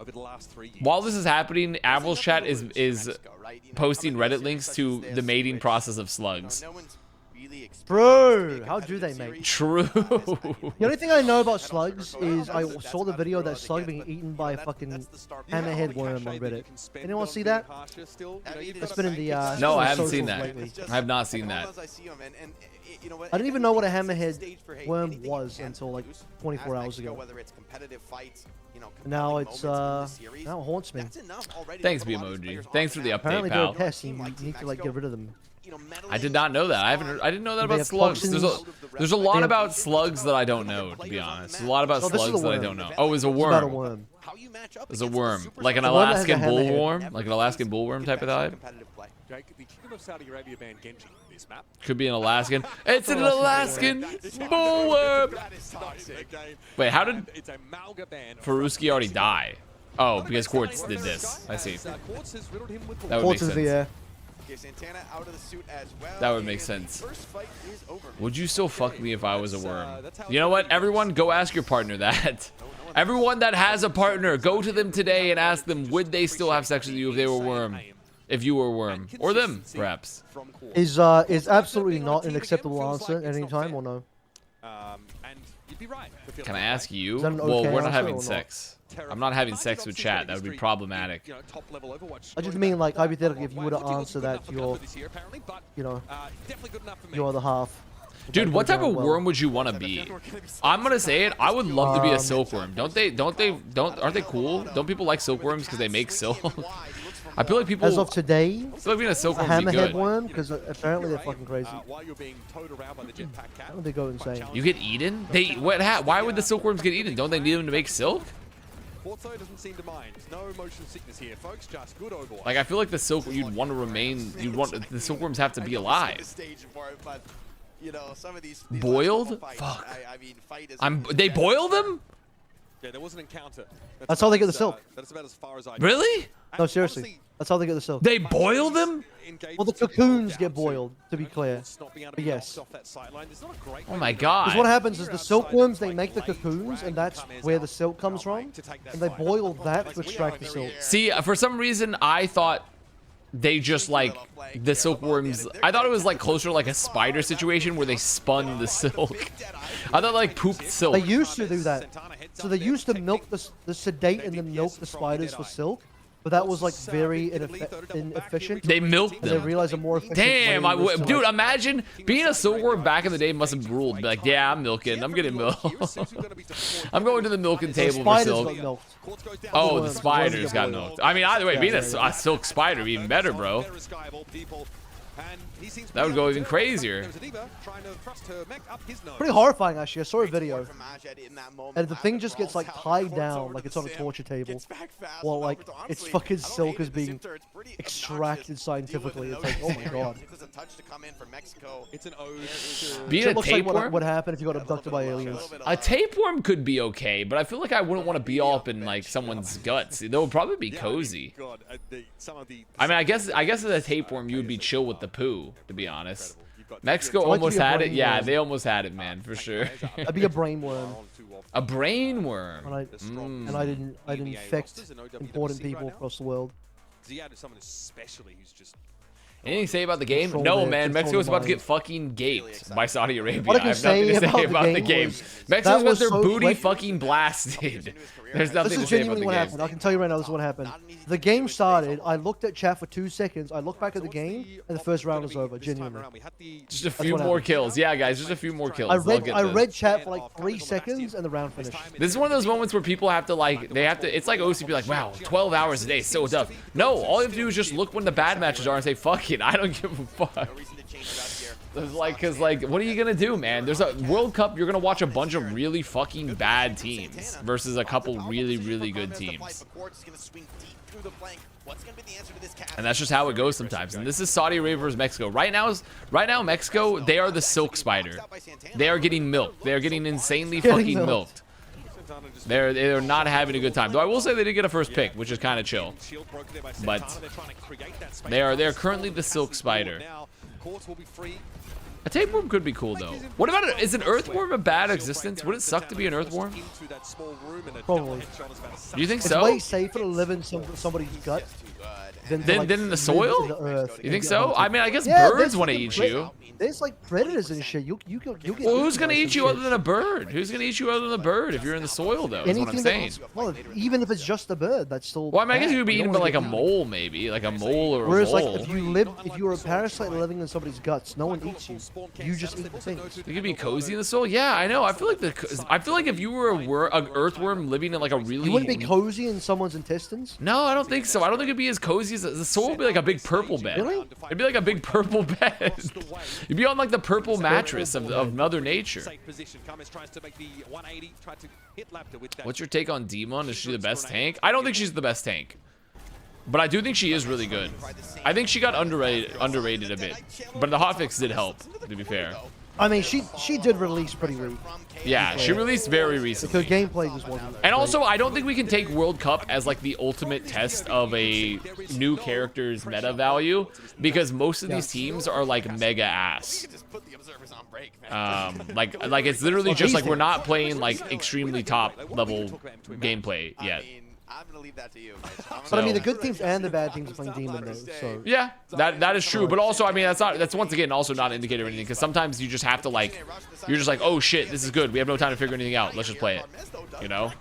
over the last 3 years. While this is happening, Avast chat is posting Reddit links to the mating process of slugs. Bro, how do they mate? True. The only thing I know about slugs is I saw the video of that slug being eaten by a fucking hammerhead worm on Reddit. Anyone see that? It's been in the No, I haven't seen that. lately. I have not seen that. I didn't even know what a hammerhead worm was until like 24 hours ago. Now it's now it haunts me. Thanks, BMOG. Thanks for the update, Apparently they're pal. a pest and you need to like get rid of them. I did not know that. I didn't know that They about have slugs. toxins. There's a lot They have- about slugs that I don't know, to be honest. There's a lot about Oh, this is a slugs that I worm. don't know. Oh, it's a It's about a worm. worm. It's a worm. Like an The one that has a Alaskan hammerhead. bullworm? Like an Alaskan bullworm type of vibe? Jake, the Kingdom of Saudi Arabia banned Genji in this map. Could be an Alaskan. It's an Alaskan bullworm! Wait, how did It's a Malga ban. Faruski already die? Oh, because Quartz did this. I see. Quartz has riddled him with That would make Quartz is the sense. air. That would make sense. Would you still fuck me if I was a worm? You know what? Everyone, go ask your partner that. Everyone that has a partner, go to them today and ask them, would they still have sex with you if they were a worm? If you were a worm. Or them, perhaps. Is absolutely not an acceptable answer at any time or no? And you'd be right. Can I ask you? Is that an Well, okay we're not answer having or not? sex. I'm not having sex with chat. That would be problematic. You know, top level Overwatch. I just mean like hypothetically if you were to answer that you're, you know, definitely good enough for me. you're the half. Dude, what type of Well, worm would you want to be? I'm gonna say it. I would love to be a silkworm. Aren't they cool? Don't people like silkworms because they make silk? I feel like people. As of today, I feel like being a a silkworm would be hammerhead good. worm, because apparently they're fucking crazy. While you're being towed around by the jetpack cat. How do they go insane? You get eaten? Why would the silkworms get eaten? Don't they need them to make silk? Quartzo doesn't seem to mind. No motion sickness here, folks. Just good Overwatch. Like I feel like the silk you'd want to remain. The silkworms have to be alive. Boiled? Fuck. They boil them? Yeah, there was an encounter. That's how they get the silk. That's about as far as I Really? No, seriously. That's how they get the silk. They boil them? Well, the cocoons get boiled, to be clear. But yes. Oh my Because god. what happens is the silkworms, they make the cocoons, and that's where the silk comes from. And they boil that to extract the silk. See, for some reason, I thought they just like the silkworms. I thought it was like closer to like a spider situation where they spun the silk. I thought like pooped silk. They used to do that. So they used to milk the sedate and then milk the spiders for silk. But that was like very inefficient. They milked And they them. realized a more efficient Damn, way was to, dude, like, imagine being a silkworm back in the day must have ruled. Be like, yeah, I'm milking. I'm getting milk. I'm going to the milking the table for spiders silk. got milked. Oh, the Worms. spiders Worms got get milked. I mean, either way, being Yeah, yeah, a silk spider, even better, bro. That would go even crazier. Pretty horrifying, actually. I saw a video. And the thing just gets like tied down like it's on a torture table. While like its fucking silk is being extracted scientifically. It's like, oh my god. Being a It looks like what tapeworm? would happen if you got abducted by aliens. A tapeworm could be okay, but I feel like I wouldn't want to be all up in like someone's guts. They would probably be cozy. I mean, I guess as a tapeworm, you would be chill with the poo, to be honest. Mexico I'd like to almost be a had it. brain Yeah, worm. they almost had it, man, for sure. I'd be a brain worm. A brain worm. And I'd infect important people across the world. Ziad is someone especially who's just Anything to say about the game? Control No, their- man. control Mexico's their about to get mind. fucking gaped by Saudi Arabia. What I I can have nothing to say say about about the the game. game was- Mexico's that got was their so booty quick. fucking blasted. There's nothing This to is say about genuinely the what game. happened. I can tell you right now, this is what happened. The game started, I looked at chat for 2 seconds, I looked back at the game, and the first round was over, genuinely. Just a few what more happened. kills. Yeah, guys, just a few more kills. I They'll read get I this. read chat for like 3 seconds, and the round finished. This is one of those moments where people have to like, it's like OCP, like, wow, 12 hours a day, so tough. No, all you have to do is just look when the bad matches are and say, fuck it, I don't give a fuck. It's like, cause like, what are you gonna do, man? There's a World Cup, you're gonna watch a bunch of really fucking bad teams versus a couple really, really good teams. And that's just how it goes sometimes. And this is Saudi Arabia versus Mexico. Right now, Mexico, they are the silk spider. They are getting milked. They are getting insanely fucking milked. They're not having a good time. Though I will say they did get a first pick, which is kind of chill. But they're currently the silk spider. A tapeworm could be cool though. What about it? Is an earthworm a bad existence? Would it suck to be an earthworm? Probably. Do you think It's so? way safer to live in somebody's gut than in the soil? in the earth You think and get so? hunted. I mean, I guess Yeah, birds there's want to fucking eat pre- you. There's like predators and shit. You get. Well, who's gonna eaten eat by you some other shit. than a bird? Who's gonna eat you other than a bird if you're in the soil, though? Is what I'm saying. Well, even if it's just a bird, that's still. Well, I mean, I guess bad. you would be You eaten don't by wanna like a get eaten. mole, maybe, like a mole or a Whereas, mole. like, if you were a parasite living in somebody's guts, no one eats you. You just eat the things. You could be cozy in the soil. Yeah, I know. I feel like if you were an earthworm living in like a really. You wouldn't be cozy in someone's intestines. No, I don't think so. I don't think it'd be as cozy as the soil would be like a big purple bed. Really? It'd be like a big purple bed. You'd be on like the purple mattress of Mother Nature. What's your take on Demon? Is she the best tank? I don't think she's the best tank. But I do think she is really good. I think she got underrated a bit. But the hotfix did help, to be fair. I mean, she did release pretty weak. Yeah, she released very Her recently. gameplay just wasn't. And also, I don't think we can take World Cup as like the ultimate test of a new character's meta value, because most of these teams are like mega ass. Like it's literally just like we're not playing like extremely top level gameplay yet. I'm gonna leave that to you. But I mean, the good teams and the bad teams are playing Demon though. So Yeah, that is true. But also, I mean, that's once again also not an indicator of anything, because sometimes you just have to like, you're just like, oh shit, this is good. We have no time to figure anything out. Let's just play it. You know.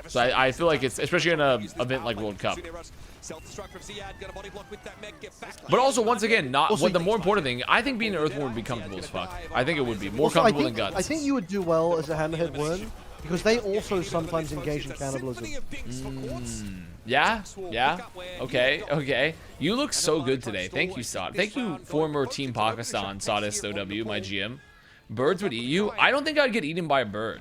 So I feel like it's, especially in an event like World Cup. But also, once again, what the more important thing, I think being an Earthworm would be comfortable as fuck. I think it would be more Also, comfortable than Guts. I think you would do well as a Hammerhead Worm because they also sometimes engage in cannibalism. Yeah, okay. You look so good today. Thank you, Sod. Thank you, former Team Pakistan, Sawdust OW, my GM. Birds would eat you? I don't think I'd get eaten by a bird.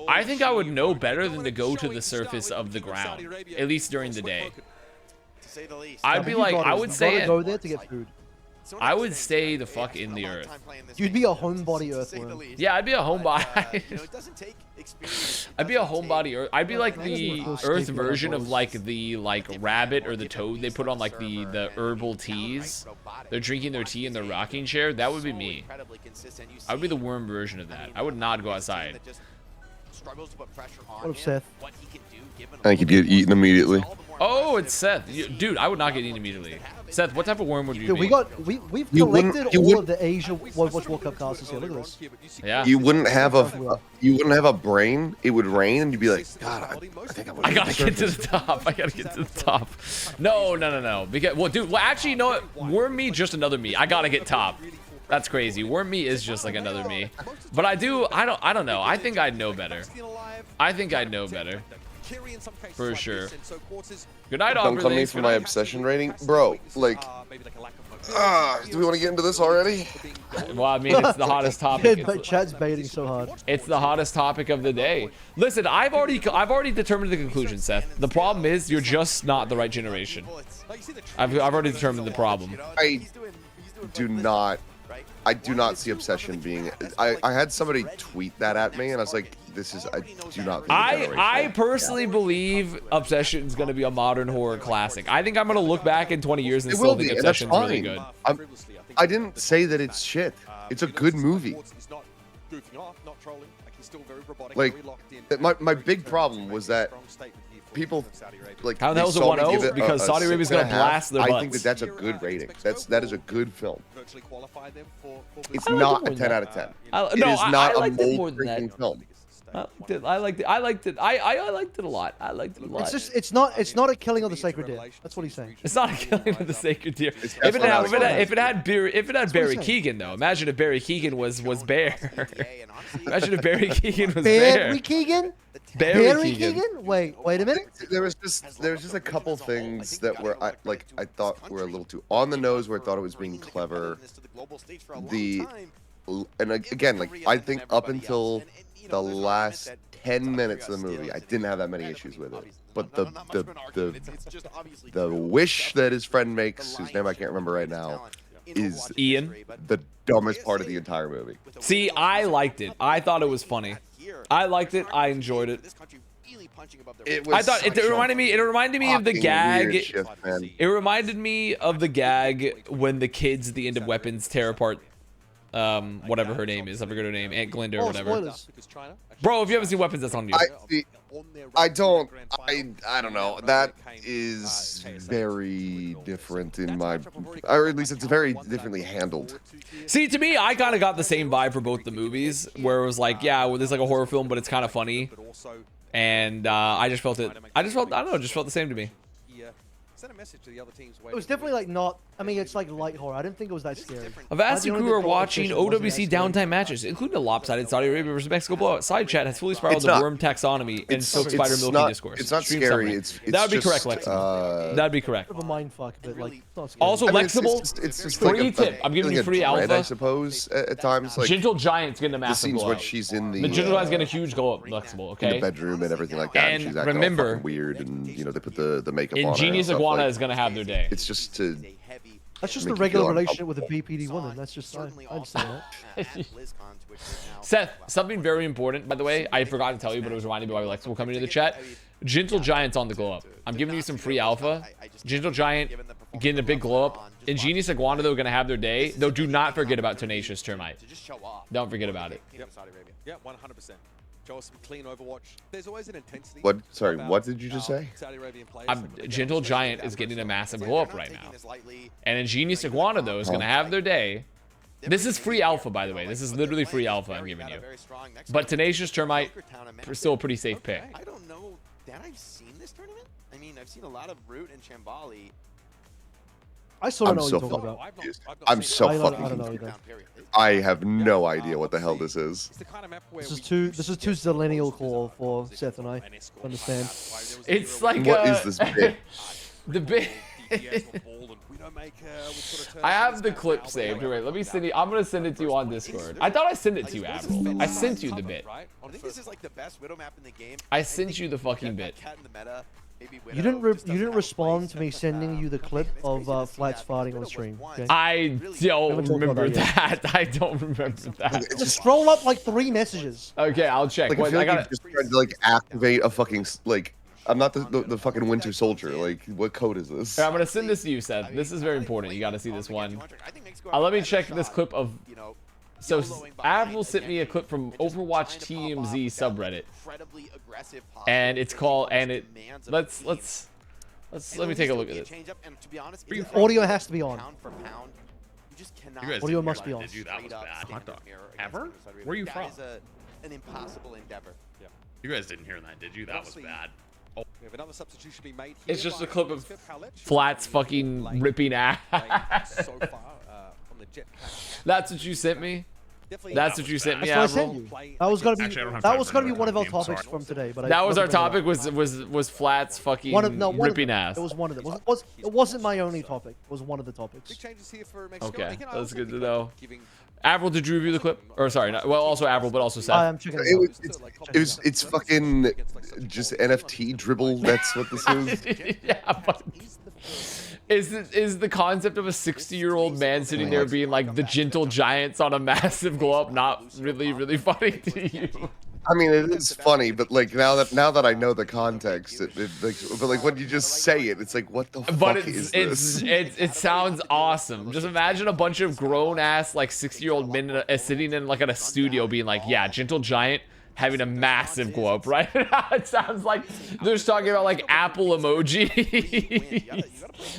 I think I would know better than to go to the surface of the ground, at least during the day. I'd be like, I would say, go there to get food. I would stay the fuck in the earth. You'd be a homebody earthworm. Yeah, I'd be a homebody. I'd be a homebody earth. I'd be like the earth version of like the rabbit or the toad they put on like the herbal teas. They're drinking their tea in their rocking chair. That would be me. I would be the worm version of that. I would not go outside. What if Seth? I think you'd get eaten immediately. Oh, it's Seth. Dude, I would not get eaten immediately. Seth, what type of worm would you Dude, be? we've You wouldn't- collected you all would- of the Asia Watch World Cup casters here. Look at this. Yeah. You wouldn't have a brain. It would rain, and you'd be like, God, I think I would. I gotta get to the top. I gotta get to the top. No. Because, well, dude, actually, you know what? Worm me, just another me. I gotta get top. That's crazy. Worm me is just like another me. But I don't know. I think I'd know better. For sure. Good night, Don't Aubrey. come me for my obsession rating, bro. Like, do we want to get into this already? Well, I mean, it's the hottest topic. But Chad's baiting so hard. It's the hottest topic of the day. Listen, I've already determined the conclusion, Seth. The problem is you're just not the right generation. I've already determined the problem. I do not see obsession being. I had somebody tweet that at me, and I was like, I do not think I personally believe Obsession's gonna be a modern horror classic. I think I'm gonna look back in 20 years and still think Obsession's really good. I didn't say that it's shit. It's a good movie. Like, my big problem was that people like. How the hell is it 1-0? Because Saudi Arabia's gonna blast their butts. I think that's a good rating. That is a good film. It's not a 10 out of 10. It is not a mold-breaking film. I liked it. I liked it a lot. It's not a killing of the sacred deer. That's what he's saying. It's not a killing of the sacred deer. If it had Barry Keoghan though, imagine if Barry Keoghan was Bear. Imagine if Barry Keoghan was Bear. Barry Keoghan? Barry Keoghan? Wait a minute. There was just a couple things that were I thought were a little too on the nose, where I thought it was being clever. And again, like, I think up until the last 10 minutes of the movie, I didn't have that many issues with it. But the wish that his friend makes, whose name I can't remember right now, is Ian, the dumbest part of the entire movie. See, I liked it. I thought it was funny. I liked it. I enjoyed it. I thought it reminded me. It reminded me of the gag. Shift, It reminded me of the gag when the kids at the end of Weapons tear apart, whatever her name is. I forget her name, Aunt Glinda or whatever. Spoilers. Bro, if you haven't seen Weapons, that's on you. I don't know. That is very different in my, or at least it's very differently handled. See, to me, I kind of got the same vibe for both the movies, where it was like, yeah, well, this is like a horror film, but it's kind of funny, and I just felt it. I don't know, it just felt the same to me. It was definitely like not. I mean, it's like light horror. I didn't think it was that scary. Avast Not the crew are only watching competition wasn't OWC that scary. downtime matches, including a lopsided Saudi Arabia versus Mexico blowout. Side chat has fully spiraled It's the not- worm taxonomy and soaked it's spider milky not- discourse. It's not Stream scary. summary. It's That would be just, correct, Lexible. That'd be correct. Bit of a mind fuck, but like it's not scary. Also, I mean, Lexible, it's just free like tip. I'm giving you feeling free a dread, I alpha. suppose at times. Like Gentle Giant's getting a the massive scenes blowout. when she's in The Gentle Giant's getting a huge glow up, Lexible, in okay? the bedroom and everything like that. And she's acting remember- all fucking weird, and you know they put the makeup on her. Ingenious and stuff, Iguana like, is gonna have their day. It's just to. That's just make a you regular feel relationship with a BPD woman. That's just I understand that. Seth, something very important, by the way, I forgot to tell you, but it was reminding me why Lexible coming into the chat. Gentle Giant's on the glow up. I'm giving you some free alpha. Gentle Giant getting a big glow up. Ingenious Iguana, though, gonna have their day. Though, do not forget about Tenacious Termite. Don't forget about it. Yeah, 100%. Show us some clean Overwatch. There's always an intensity. What? Sorry, what did you just say? Saudi Arabian players. Gentle Giant is getting a massive glow up right now. And Ingenious Iguana, though, is gonna have their day. This is free alpha, by the way. This is literally free alpha I'm giving you. But Tenacious Termite, still a pretty safe pick. I don't know that I've seen this tournament. I mean, I've seen a lot of Root and Chambali. I still don't I'm know what so you're talking about. fucking. I'm so I fucking. don't know either. I have no idea what the hell this is. This is too zillennial core for Seth and I. Understand? It's like What is this bit? the bit. I have the clip saved. Wait, let me send you. I'm gonna send it to you on Discord. I thought I sent it to you, Admiral. I sent you the bit. I think this is like the best Widow map in the game. I sent you the fucking bit. You didn't respond to me sending you the clip of Flats farting on stream. Okay? I don't talked about remember that that. I don't remember that. Just scroll up like 3 messages. Okay, I'll check. Like I Wait, feel I like gotta. you've just tried to like activate a fucking like. I'm not the fucking Winter Soldier. Like, what code is this? Here, I'm gonna send this to you, Seth. This is very important. You gotta see this one. Let me check this clip of. So Avril sent me a clip from Overwatch TMZ subreddit, and it's called. And it. Let me take a look at this. Audio has to be on. You guys Audio must be on. Did you? That was bad. Hot dog. Ever? Where are you from? An impossible endeavor. You guys didn't hear that, did you? That was bad. We have another substitution being made It's here just a by clip of Pallet. Flats fucking ripping ass. So far, on the jet That's what you sent me. That's what you sent me, That's what I Avril. sent you. That was gonna be Actually, I don't have that time was for gonna be another one of our game, topics sorry. from today. But That was our wasn't gonna topic. Was Flats fucking one of, no, one ripping of, ass. It was one of them. It wasn't my only topic. It was one of the topics. Big changes here for Mexico. Okay, Again, I that's also good think to know. giving- Avril, did you review the clip? Or sorry, well, also Avril, but also Seth. I am checking it out. It's fucking just NFT dribble. That's what this is. Yeah, but is the concept of a 60-year-old man sitting there being like the Gentle Giants on a massive glow up not really funny to you? I mean, it is funny, but like now that I know the context, but like when you just say it, it's like, what the But fuck is this? it sounds awesome. Just imagine a bunch of grown ass like 60-year-old men sitting in like at a studio being like, yeah, Gentle Giant having a massive glow up right now. It sounds like they're just talking about like Apple emoji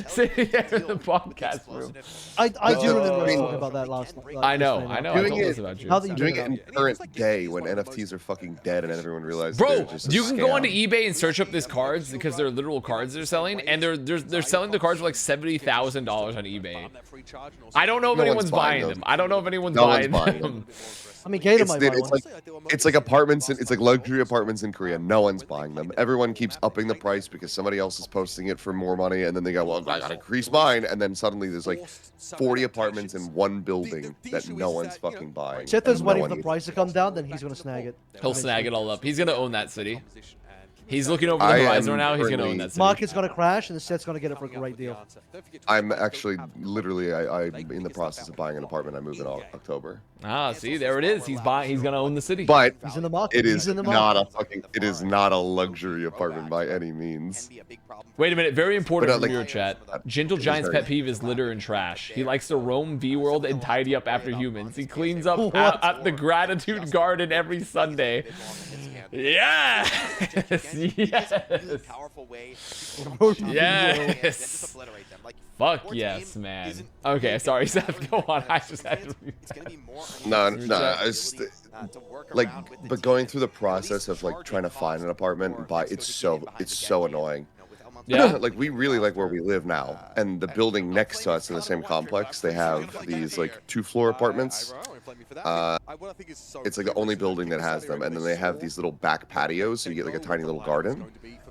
sitting there in the podcast room. I do remember us talking about that last night. I know. I Doing told it- this about you. Now that you Doing bring it it in up. current day when NFTs are fucking dead and everyone realizes Bro, they're just a you can go scam. onto eBay and search up these cards because they're literal cards they're selling, and they're selling the cards for like $70,000 on eBay. I don't know if No anyone's one's buying buying them. them. I don't know if anyone's No one's buying buying them. them. I mean, Gator It's, might buy one. it's like apartments. It's like luxury apartments in Korea. No one's buying them. Everyone keeps upping the price because somebody else is posting it for more money, and then they go, "Well, I gotta increase mine." And then suddenly there's like 40 apartments in one building that no one's fucking buying. Seth is and waiting no for the one price to come down, then he's gonna snag it. He'll snag it all up. He's gonna own that city. He's looking over the horizon right now. He's gonna own that city. Market's gonna crash, and the set's gonna get it for a great deal. I'm actually literally I'm in the process of buying an apartment. I move in October. Ah, see, there it is. He's buying. He's gonna own the city. But He's in the market. it is He's in the not market. a fucking. It is not a luxury apartment by any means. Wait a minute. Very important But, from like, your chat. Gentle Giant's pet peeve is litter and trash. He likes to roam V-World and tidy up after humans. He cleans up at the gratitude garden every Sunday. Yes! Yes! Yes! Fuck yes, man. Okay, sorry, Seth. Go on. I just had to... No, it's like, but going through the process of like trying to find an apartment and buy, it's so annoying. Yeah. Like we really like where we live now, and the building next to us in the same complex, they have these like 2-floor apartments. It's like the only building that has them, and then they have these little back patios, so you get like a tiny little garden,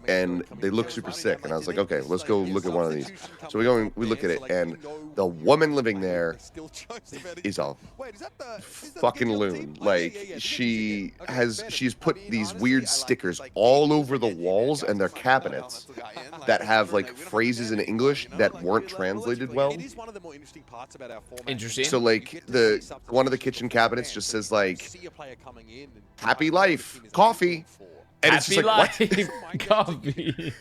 and they look super sick. And I was like, okay, let's go look at one of these. So we go and we look at it, and the woman living there is a fucking loon. Like she's put these weird stickers all over the walls and their cabinets that have like phrases in English that weren't translated well. Interesting. So like one of the kitchen cabinets just says like happy life coffee, and it's just like what? Coffee.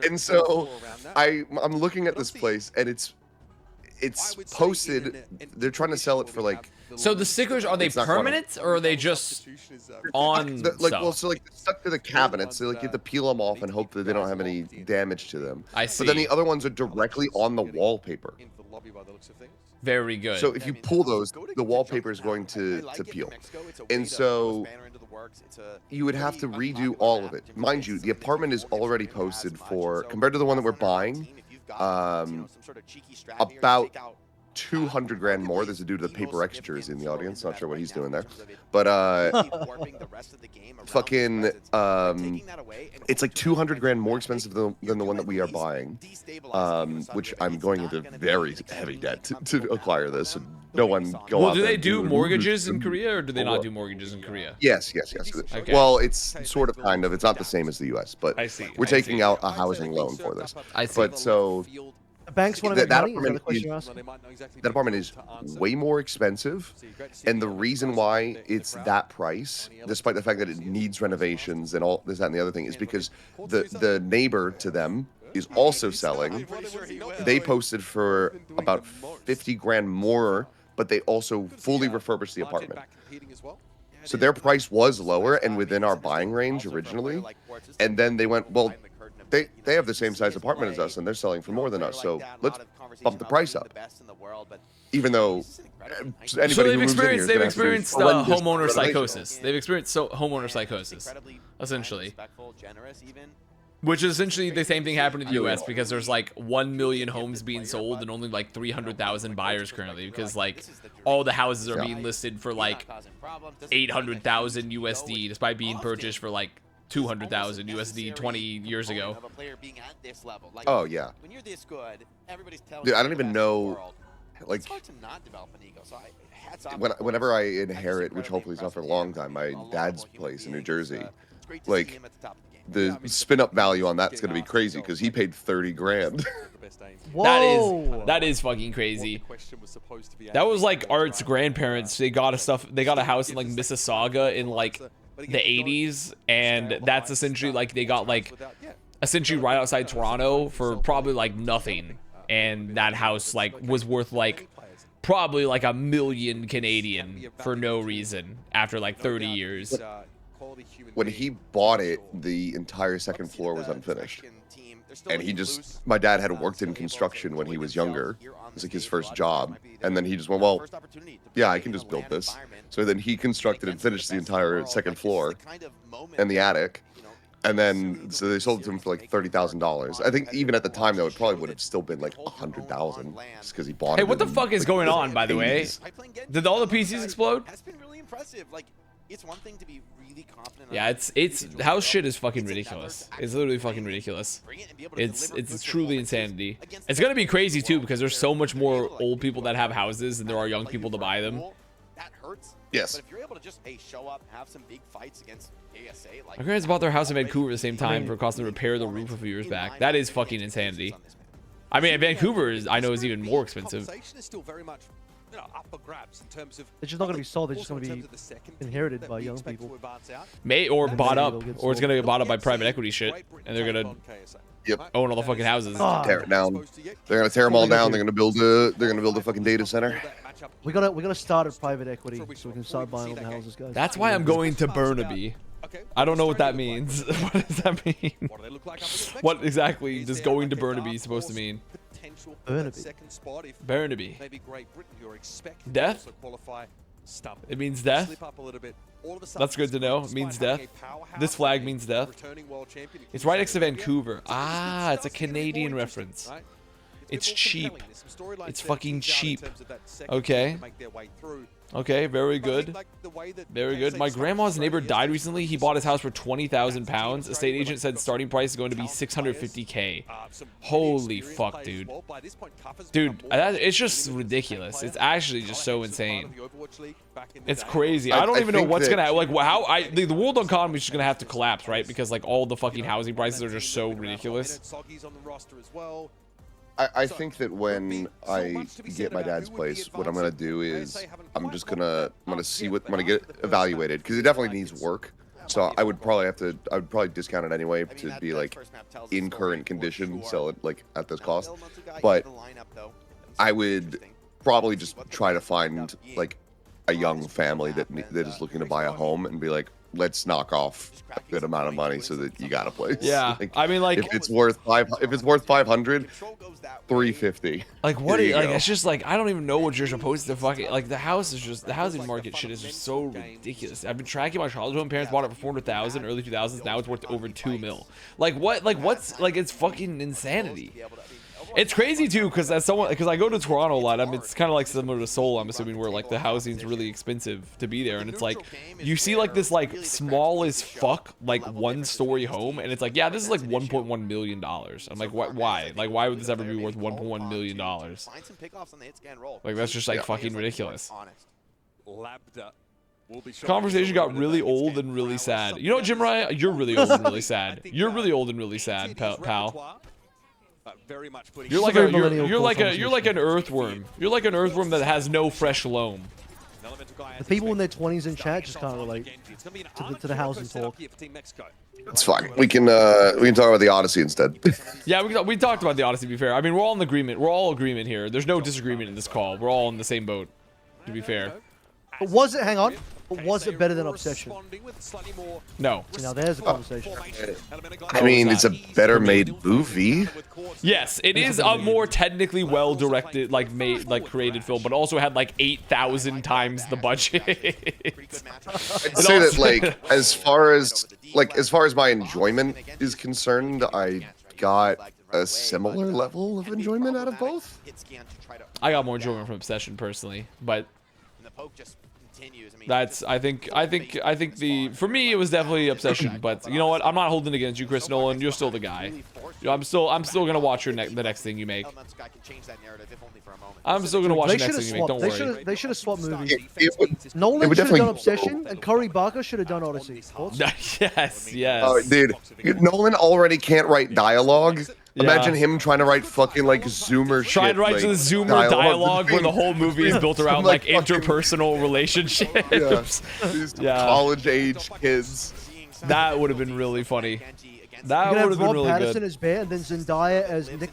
And so I'm looking at this place, and it's posted. They're trying to sell it for like. So the stickers, are they permanent or are they just on like stuff? well, so like stuck to the cabinets, so like you have to peel them off and hope that they don't have any damage to them. I see. But then the other ones are directly on the wallpaper. Very good. So if you pull those, the wallpaper is going to peel, and so you would have to redo all of it. Mind you, the apartment is already posted for, compared to the one that we're buying, about 200 grand more. There's a dude with a Paper X jersey in the audience. Not sure what he's doing there, but fucking it's like 200 grand more expensive than the one that we are buying, which I'm going into very heavy debt to acquire this. So no one go. Well, do they do mortgages in Korea, or do they not do mortgages in Korea? Yes. Okay. Well, it's sort of kind of. It's not the same as the U.S., but I see. we're taking out a housing loan for this. I see. But so. The banks want to make money? Is that the question you're asking? That apartment is way more expensive, and the reason why it's that price, despite the fact that it needs renovations and all this, that, and the other thing, is because the neighbor to them is also selling. They posted for about 50 grand more, but they also fully refurbished the apartment. So their price was lower and within our buying range originally, and then they went, well, they have the same size apartment as us, and they're selling for more than us. So let's bump the price up. Even though anybody So they've experienced homeowner psychosis. They've experienced homeowner psychosis, essentially. Which is essentially the same thing happened in the U.S. because there's like 1 million homes being sold and only like 300,000 buyers currently, because like all the houses are being listed for like 800,000 USD despite being purchased for like 200,000 USD 20 years ago. Oh yeah. Dude, I don't even know. Like, whenever I inherit, which hopefully is not for a long time, my dad's place in New Jersey, like the spin-up value on that's gonna be crazy because he paid 30 grand. Whoa. That is fucking crazy. That was like Art's grandparents. They got a house in like Mississauga in like the 80s, and that's essentially like they got like essentially right outside Toronto for probably like nothing, and that house like was worth like probably like $1 million Canadian for no reason after like 30 years. When he bought it, the entire second floor was unfinished, and my dad had worked in construction when he was younger. It was like his first job, and then he just went, well, yeah, I can just build this. So then he constructed and finished the entire second floor and the attic, and then so they sold it to him for like $30,000. I think even at the time though, it probably would have still been like 100,000 just because he bought it. Hey, what the fuck is going on, by the way? Did all the PCs explode? It's one thing to be really confident. Yeah, it's house shit is fucking ridiculous. It's literally fucking ridiculous. It's truly insanity. It's gonna be crazy too because there's so much more old people that have houses than there are young people to buy them. Yes. But if you're able to just show up, have some big fights against ASA, like My parents bought their house in Vancouver at the same time for costing to repair the roof a few years back. That is fucking insanity. I mean, Vancouver is, I know, is even more expensive. Is still very much, up for grabs in terms of. It's just not going to be sold. They're just going to be inherited by young people. May or bought up, or it's gonna get bought up by Against private the equity shit, and they're gonna Yep. own all the fucking houses. Tear it down. They're gonna tear them all down. They're gonna build a fucking data center. We gotta start a private equity so we can start buying all the houses, guys. That's why I'm going to Burnaby. I don't know what that means. What does that mean? What exactly does going to Burnaby supposed to mean? Burnaby. Death? It means death? That's good to know. It means death. This flag means death. It's right next to Vancouver. Ah, it's a Canadian reference. It's cheap. It's fucking cheap. Okay. Okay, very good. Very good. My grandma's neighbor died recently. He bought his house for £20,000. Estate agent said starting price is going to be 650K. Holy fuck, dude. Dude, it's just ridiculous. It's actually just so insane. It's crazy. I don't even know what's gonna like how the world economy is just gonna have to collapse, right? Because like all the fucking housing prices are just so ridiculous. I think that when I get my dad's place, what I'm gonna do is I'm gonna see what I'm gonna get evaluated because it definitely needs work. So I would probably discount it anyway to be like in current condition, sell it like at this cost. But I would probably just try to find like a young family that is looking to buy a home and be like, let's knock off a good amount of money so that you got a place. Yeah, like, I mean, like if it's worth 500, 350. Like what? It's just like I don't even know what you're supposed to fucking like. The housing market shit is just so ridiculous. I've been tracking my childhood home. Parents bought it for 400,000 early 2000s. Now it's worth over 2 mil. Like what? Like what's like? It's fucking insanity. It's crazy too, because as someone, because I go to Toronto a lot. I mean, it's kind of like similar to Seoul, I'm assuming, where like the housing's really expensive to be there, and it's like you see like this like small as fuck like 1-story home, and it's like, yeah, this is like $1.1 million. I'm like, why? Like, why would this ever be worth $1.1 million? Like that's just like fucking ridiculous. Conversation got really old and really sad. You know what, Jim Ryan? You're really old and really sad. You're really old and really sad, pal. You're like an earthworm. You're like an earthworm that has no fresh loam. The people in their 20s in chat just can't relate to the housing talk. It's fine. We can talk about the Odyssey instead. Yeah, we talked about the Odyssey. To be fair, I mean, we're all in agreement. We're all agreement here. There's no disagreement in this call. We're all in the same boat. To be fair. But was it? Hang on. But was it better than Obsession? No. Now there's a conversation. I mean, it's a better made movie. Yes, it is a more technically well directed, like created film, but also had like 8,000 times the budget. I'd say that like as far as my enjoyment is concerned, I got a similar level of enjoyment out of both. I got more enjoyment from Obsession personally, but that's I think for me it was definitely Obsession, but you know what, I'm not holding it against you, Chris Nolan. You're still the guy. You know, I'm still gonna watch the next thing you make. I'm still gonna watch the next thing you make. Don't worry. They should have swapped movies. Nolan should have done Obsession, and Cory Barker should have done Odyssey. Yes. Oh, dude, Nolan already can't write dialogue. Imagine him trying to write fucking like Zoomer shit. Trying to write the Zoomer dialogue where the whole movie is built around like interpersonal relationships. Yeah. College age kids. That would have been really funny. That would have been really Rob Pattinson good. as Bear and then Zendaya as Nick.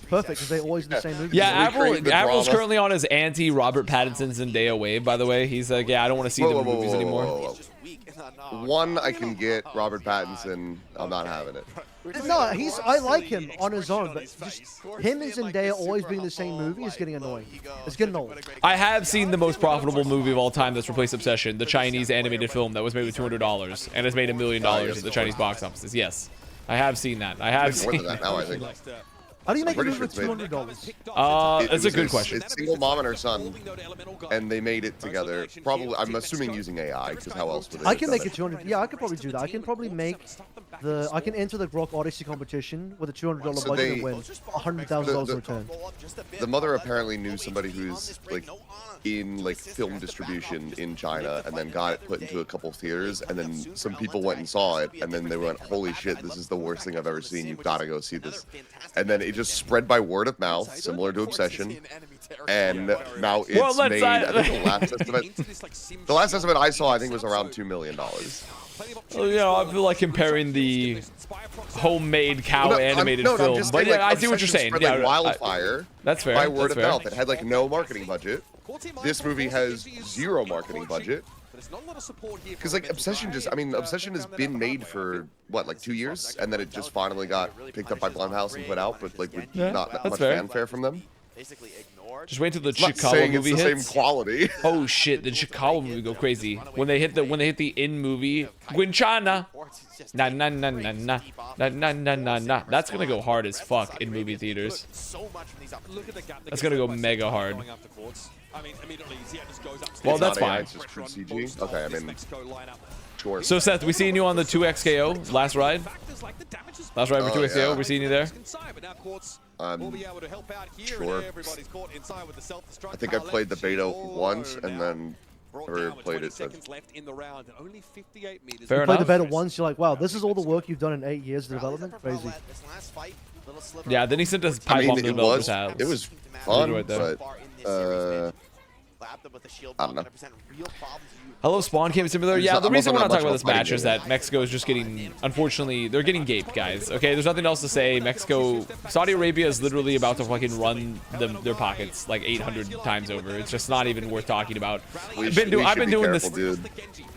Perfect, because they're always in the same movie. Yeah, Avril's currently on his anti-Robert Pattinson Zendaya wave, by the way. He's like, yeah, I don't want to see the movies anymore. One, I can get Robert Pattinson. I'm not having it. No, I like him on his own, but just him and Zendaya always being in the same movie is getting annoying. It's getting old. I have seen the most profitable movie of all time that's replaced Obsession, the Chinese animated film that was made with $200 and has made $1 million at the Chinese box offices. Yes, I have seen that. I have seen that now, I think. How do you make a Pretty movie sure with it's $200? That's a good question. It's single mom and her son, and they made it together. Probably, I'm assuming using AI, because how else would they? I have can done make it 200. Yeah, I could probably do that. I can probably make I can enter the Grok Odyssey competition with a $200 So budget they- and win $100,000 in return. The mother apparently knew somebody who's like in like film distribution in China, and then got it put into a couple theaters, and then some people went and saw it, and then they went, "Holy shit, this is the worst thing I've ever seen. You've got to go see this." And then it just spread by word of mouth, similar to Obsession, and now it's made. I think the last estimate I saw, I think, was around $2 million. Well, you know, I feel like comparing the homemade cow animated I'm film, just but saying, yeah, like, I see what you're Obsession saying. spread Yeah, like wildfire. that's fair. By word That's of fair. mouth. It had like no marketing budget. This movie has zero marketing budget. Because like Obsession Obsession has been made for what, like 2 years, and then it just finally got picked up by Blumhouse and put out, but like with not that much fair. fanfare from them. Just wait till the I'm not Chicago saying movie it's the hits. same quality. Oh shit, the Chicago movie go crazy when they hit the in movie Guinchana. Na na na na na na na na na na. That's gonna go hard as fuck in movie theaters. That's gonna go mega hard. Well, that's fine. It's just true CG. Okay, I mean, sure. So Seth, we seeing you on the 2XKO last ride? Last ride for 2XKO, yeah. we're seeing you there. Sure. I think I played the beta once, and then never played it since. Fair Play enough. the beta once, you're like, wow, this is all the work you've done in 8 years of development? Crazy. Yeah, then he sent us I pipe mean, on the developer's house. it was fun, Right there. but I don't know. Hello, Spawn Cam Simulator. Yeah, the I'm reason we're also not not talking about much this of a match is fighting that Mexico is just getting, unfortunately, they're getting gaped, guys. Okay, there's nothing else to say. Mexico, Saudi Arabia is literally about to fucking run their pockets like 800 times over. It's just not even worth talking about. I've been doing this. Dude.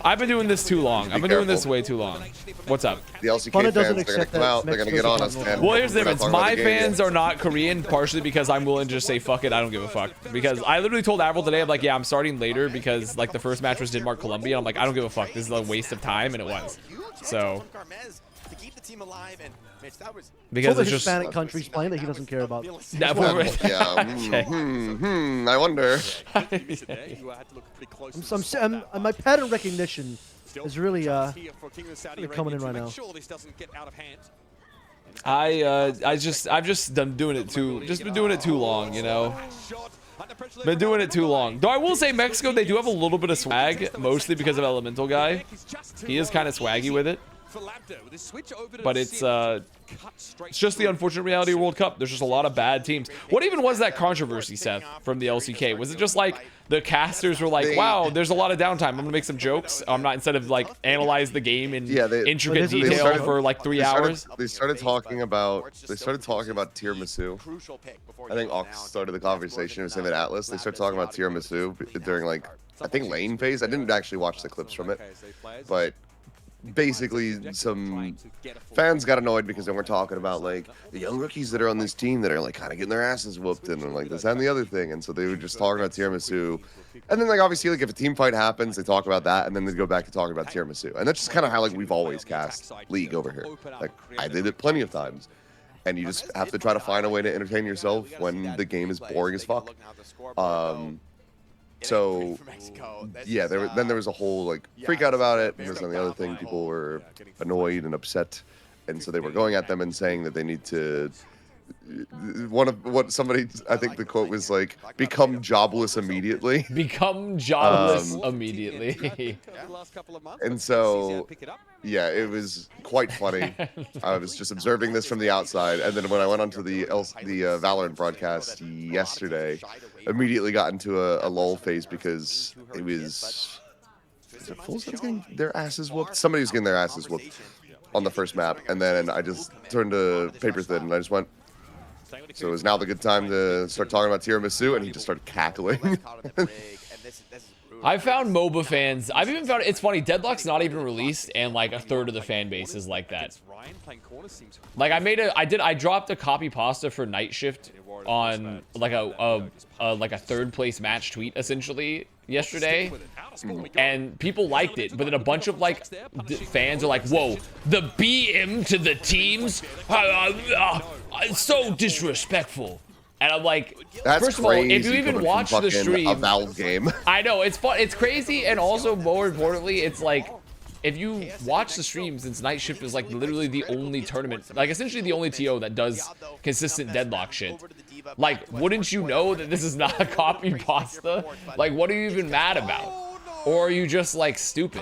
I've been doing this too long. I've been doing this way too long. What's up? The LCK Fun, it fans, doesn't they're gonna accept come that out, they're gonna get on us, man. Well, here's the We're not difference. talking about My the game fans yet. are not Korean, partially because I'm willing to just say, fuck it, I don't give a fuck. Because I literally told Avril today, I'm like, yeah, I'm starting later because, like, the first match was Denmark-Colombia. I'm like, I don't give a fuck. This is a waste of time, and it was. So, because All the it's just... Hispanic countries playing that he doesn't care about. Yeah, I wonder. My pattern recognition is really coming in right now. I've just been doing it too long, you know. Been doing it too long. Though I will say Mexico, they do have a little bit of swag, mostly because of Elemental Guy. He is kind of swaggy with it. But it's just the unfortunate reality of World Cup. There's just a lot of bad teams. What even was that controversy, Seth, from the LCK? Was it just like the casters were like, wow, there's a lot of downtime, I'm gonna make some jokes. I'm not, instead of like analyze the game in intricate detail for like 3 hours. They started talking about tiramisu. I think Ox started the conversation with him at Atlas. They started talking about tiramisu during like, I think, lane phase. I didn't actually watch the clips from it, but basically some fans got annoyed because they weren't talking about like the young rookies that are on this team that are like kind of getting their asses whooped and like this and the other thing, and so they were just talking about tiramisu. And then like obviously like if a team fight happens, they talk about that, and then they go back to talking about tiramisu. And that's just kind of how like we've always cast League over here. Like I did it plenty of times, and you just have to try to find a way to entertain yourself when the game is boring as fuck. So yeah, then there was a whole like freak out about it, and then the other thing, people were annoyed and upset, and so they were going at them and saying that they need to. I think the quote was like, become jobless immediately. Become jobless immediately. And so, yeah, it was quite funny. I was just observing this from the outside, and then when I went onto the Valorant broadcast yesterday, immediately got into a lull phase because it was Full Sun's getting their asses whooped. Somebody was getting their asses whooped on the first map, and then I just turned to Paper Thin, and I just went, so is now the good time to start talking about tiramisu? And he just started cackling. I found MOBA fans. I've even found it's funny. Deadlock's not even released, and like a third of the fan base is like that. Like I dropped a copy pasta for Night Shift on like a third place match tweet essentially yesterday, and people liked it, but then a bunch of like fans are like, whoa, the BM to the teams, it's so disrespectful. And I'm like, That's first of all, if you even watch the stream, a Valve game. I know it's fun, it's crazy, and also more importantly, it's like, if you watch the stream, since Night Shift is like literally the only tournament, like essentially the only TO that does consistent deadlock shit, like, wouldn't you know that this is not a copy pasta? Like, what are you even mad about? Or are you just like stupid?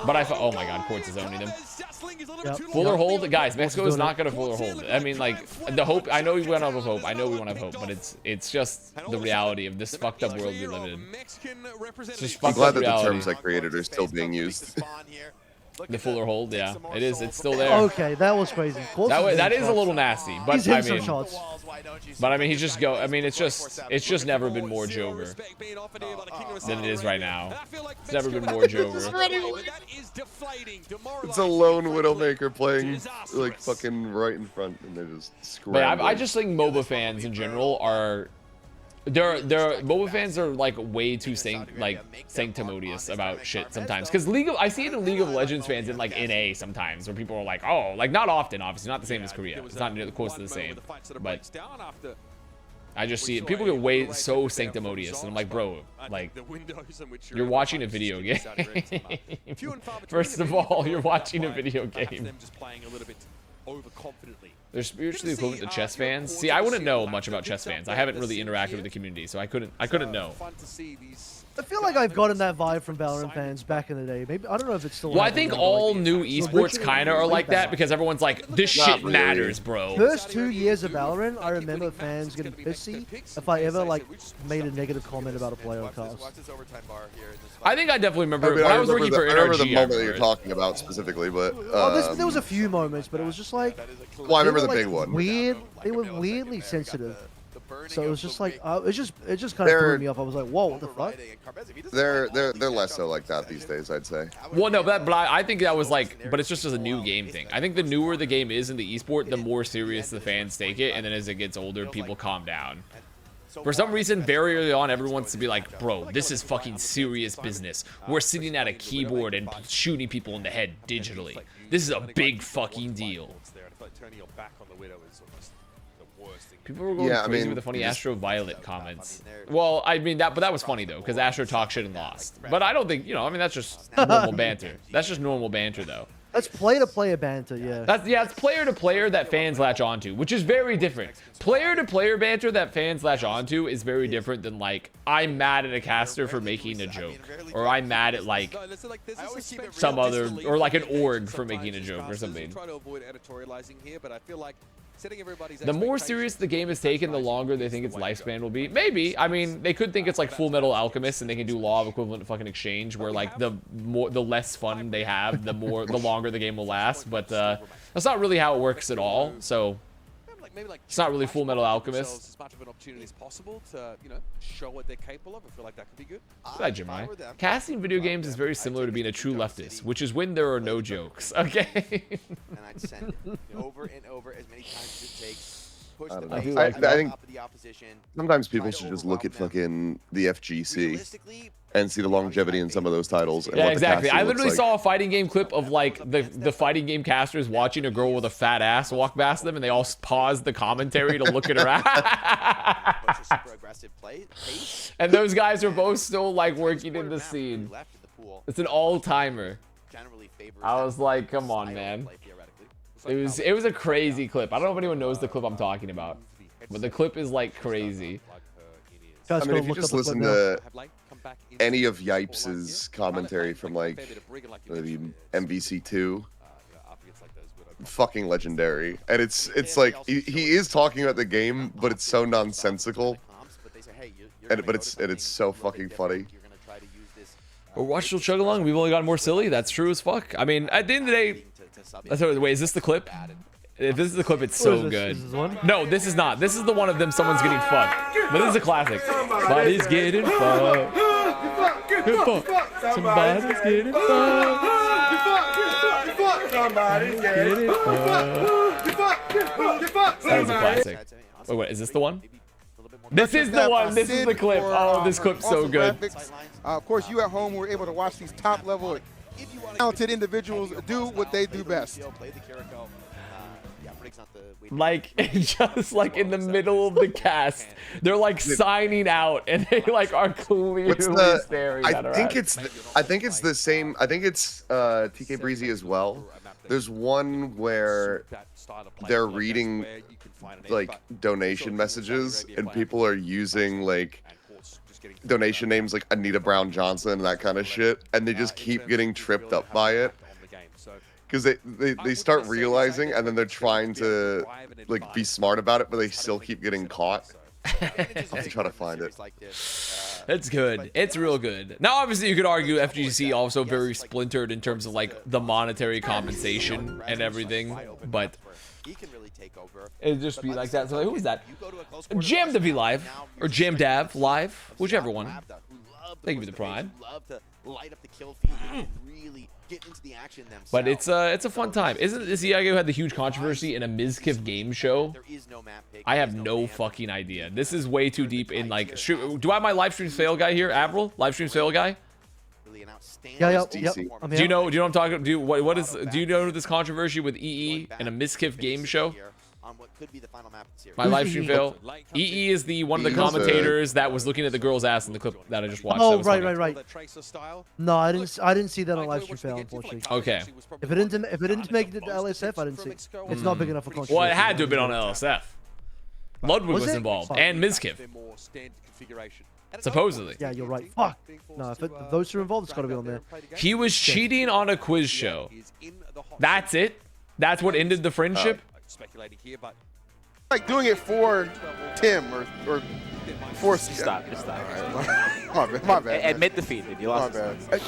But I thought, oh my god, Quartz is owning them. Yep. Fuller hold, guys. Mexico is not gonna fuller hold. I mean, like the hope. I know we went off of hope. I know we want to have hope, but it's just the reality of this fucked up world we live in. It's just fucked I'm glad up that reality. the terms I created are still being used. The fuller hold, yeah, it is. It's still there. Okay, that was crazy. That is a little nasty, but He's I hitting mean, some shots. but I mean, he's just go. I mean, it's just never been more Jover than it is right now. It's never been more Jover. It's a lone Widowmaker playing like fucking right in front, and they're just But scrambling. I just think MOBA fans in general are. MOBA fans are like way too sanctimonious about shit sometimes. Because I see it in League of Legends fans in like NA sometimes, where people are like, oh, like not often, obviously, not the same as Korea. It's not near close to the same, but I just see it. People get way so sanctimonious, and I'm like, bro, like, you're watching a video game. First of all, you're watching a video game. They're spiritually equivalent to chess fans. See, I wouldn't know much about chess fans. I haven't really interacted with the community, so I couldn't know. I feel like I've gotten that vibe from Valorant fans back in the day. Maybe I don't know if it's still. Well, I think all new esports kind of are like that because everyone's like, this shit matters, bro. First 2 years of Valorant, I remember fans getting pissy if I ever like made a negative comment about a player on cast. I think I definitely remember I mean, when I was working for I remember the NRG. moment that you're talking about specifically, but There was a few moments, but it was just like. well, I remember the they were, big like, one. Weird. They were weirdly sensitive. So it was just like it just kind of threw me off. I was like, whoa, what the fuck? They're less so like that these days, I'd say. Well, no, but I think that was like, but it's just as a new game thing. I think the newer the game is in the esport, the more serious the fans take it, and then as it gets older, people calm down. For some reason, very early on, everyone wants to be like, bro, this is fucking serious business. We're sitting at a keyboard and shooting people in the head digitally. This is a big fucking deal. People were going crazy with the funny Astro Violet comments. Well, I mean, but that was funny, though, because Astro talked shit and lost. But I don't think, I mean, that's just normal banter. That's just normal banter, though. That's player-to-player banter, yeah. It's player-to-player that fans latch onto, which is very different. Player-to-player banter that fans latch onto is very different than, like, I'm mad at a caster for making a joke. Or I'm mad at, like, some other, or like an org for making a joke or something. The more serious the game is taken, the longer they think its lifespan will be. Maybe. I mean, they could think it's like Full Metal Alchemist and they can do Law of Equivalent fucking Exchange, where like the less fun they have, the longer the game will last. But that's not really how it works at all. So it's not really Full Metal Alchemist. As much of an opportunity as possible to, show what they're capable of. I feel like that could be good. Hi, Jemai. Casting video games is very similar to being a true leftist, which is when there are no jokes. Okay. And I'd send it over and over as many times as it takes. Push the I base, think up the opposition. sometimes people should just look at fucking the FGC and see the longevity in some of those titles. And Yeah, what the exactly. casting I looks literally like. saw a fighting game clip of like the fighting game casters watching a girl with a fat ass walk past them, and they all paused the commentary to look at her ass. And those guys are both still like working in the scene. It's an all-timer. I was like, come on, man. It was a crazy clip. I don't know if anyone knows the clip I'm talking about, but the clip is like crazy. I mean, if you just listen to any of Yipes' commentary from like the MVC2, fucking legendary. And it's like he is talking about the game, but it's so nonsensical. But it's so fucking funny. Overwatch will chug along. We've only gotten more silly. That's true as fuck. I mean, at the end of the day, wait, is this the clip? If this is the clip, it's so good. Is this one? No, this is not. This is the one of them. Someone's getting fucked. But this is a classic. Somebody's getting fucked. Get fucked. Somebody's getting fucked. Somebody's getting fucked. That is a classic. Wait, is this the one? This is the one. This is the clip. Oh, this clip's so good. Of course, you at home were able to watch these top-level, talented individuals do what they do best. Like, just like in the middle of the cast, they're like signing out, and they like are clearly staring at her. I think it's the same. I think it's TK Breezy as well. There's one where they're reading like donation messages, and people are using like donation names like Anita Brown Johnson and that kind of shit, and they just keep getting tripped up by it. Because they start realizing, and then they're trying to like be smart about it, but they still keep getting caught. I'll have to try to find it. It's good. It's real good. Now, obviously, you could argue FGC also very splintered in terms of like the monetary compensation and everything, but it'd just be like that. So like, who is that? Jam Dav Live or Jam Dav Live, whichever one. Thank you for the pride. But it's a fun time. Isn't this the guy who had the huge controversy in a Mizkif game show? I have no fucking idea. This is way too deep in like. Do I have my live streams fail guy here, Avril? Live streams fail guy? Yeah. Do you know what I'm talking? Do you know this controversy with EE and a Mizkif game show? My live stream fail. EE is the one of the commentators that was looking at the girl's ass in the clip that I just watched. Oh, right. No, I didn't see that on live stream fail, unfortunately. Okay. If it didn't make it to LSF, I didn't see it. It's not big enough for controversy. Well, it had to have been on LSF. Ludwig was involved, and Mizkif. Supposedly. Yeah, you're right. Fuck. No, if those two are involved, it's got to be on there. He was cheating on a quiz show. That's it? That's what ended the friendship? Speculating here, but Like doing it for Tim or for Stop. My bad. Admit defeat, dude. You lost. My bad.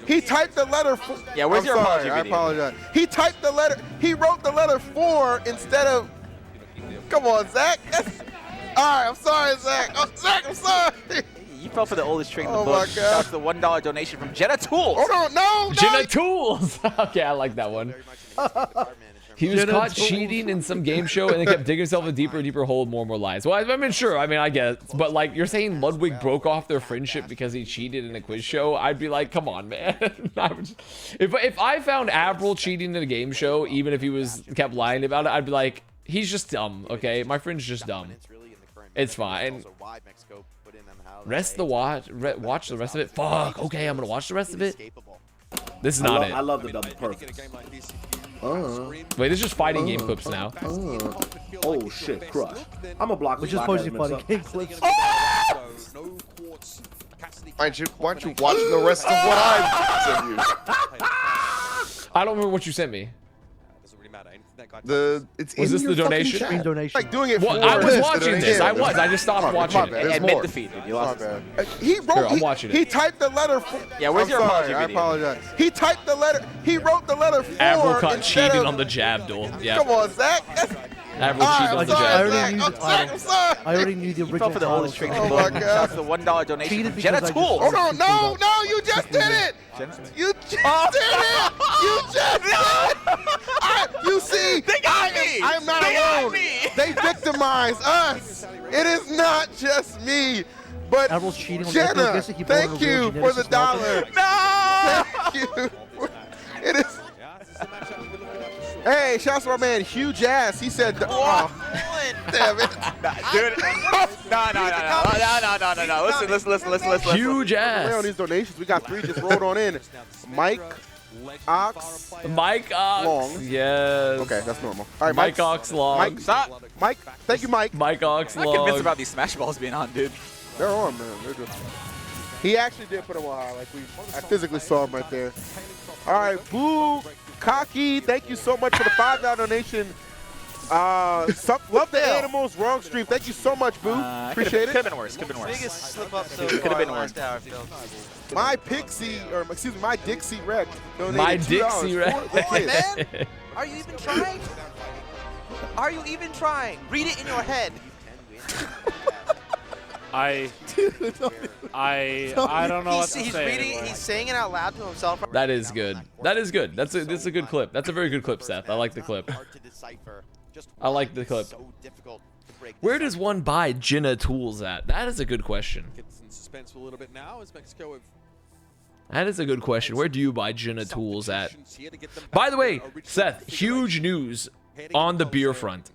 He typed the letter. Yeah, where's your apology I video? apologize. He typed the letter. He wrote the letter for instead of. Come on, Zach. All right, I'm sorry, Zach. Oh, Zach, I'm sorry. You fell for the oldest trick in the Oh book. my Shout out God. to the $1 donation from Jenna Tools. Hold on, no. Jenna Tools! Okay, I like that one. He was caught cheating in some game show and then kept digging himself a deeper and deeper hole, more and more lies. Well, I mean, sure. I mean, I guess. But, like, you're saying Ludwig broke off their friendship because he cheated in a quiz show? I'd be like, come on, man. If I found Avril cheating in a game show, even if he kept lying about it, I'd be like, he's just dumb, okay? My friend's just dumb. It's fine. Watch the rest of it. Fuck. Okay, I'm gonna watch the rest of it. This is not it. I love the double perfect. Wait, this is just fighting game clips now. Oh shit, crush. I'm a block. Which is posting fighting game clips. Why don't you watch the rest of what I sent you? I don't remember what you sent me. Was this the donation? Like doing it Well, for. I was watching this. I just stopped watching My bad. it. Admit defeat, dude. You lost. He wrote. Here, I'm watching it. He typed the letter for. Yeah, where's your apology I video? apologize. He typed the letter. He wrote the letter for. Avril caught instead cheating of- on the jab duel. Yeah. Come on, Zach. Avril cheated on the sorry, jab. I'm sorry. I already knew the You fell original for the oldest trick in title. the Oh book. my Shout out God. to the $1 donation Cheated from because Jenna I just- Tools. Hold on, no, you just did it. You just did it. You just did it. You see, They got me. I am not They got alone. me. They victimize us. It is not just me, but Avril's cheating on the Jenna. guess he bought Thank a real you for the geneticist dollar. No! Thank you. It is. Hey, shouts to my man, Huge Ass. He said, oh, damn it. Dude. No. Listen. Huge We're on ass. these donations. We got 3 just rolled on in. Mike Ox. Mike Ox. Long. Yes. Okay, that's normal. All right, Mike Ox long. Mike, Stop. Mike, thank you, Mike. Mike Ox I'm not convinced long. about these Smash Balls being on, dude. They're on, man. They're good. He actually did put him on high. Like I physically saw him right there. All right, Boo Cocky, thank you so much for the $5 donation. Love the animals. Wrong stream. Thank you so much, Boo. Appreciate it. Could have been worse. Biggest slip up so Could have far been last worse. hour, Phil. My Pixie, or excuse me, my Dixie Wreck donated My $2 Dixie Wreck. for the kids. Man, are you even trying? Are you even trying? Read it in your head. I don't know what to He's say reading. anymore. He's saying it out loud to himself. That is good. That is good. That's a good clip. That's a very good clip, Seth. I like the clip. I like the clip. So difficult to break Where this does one buy Jinna tools at? That is a good question. Gets in suspense for a little bit now as Mexico have That is a good question. Where do you buy Jinna tools at? By the way, Seth, huge news on the beer front.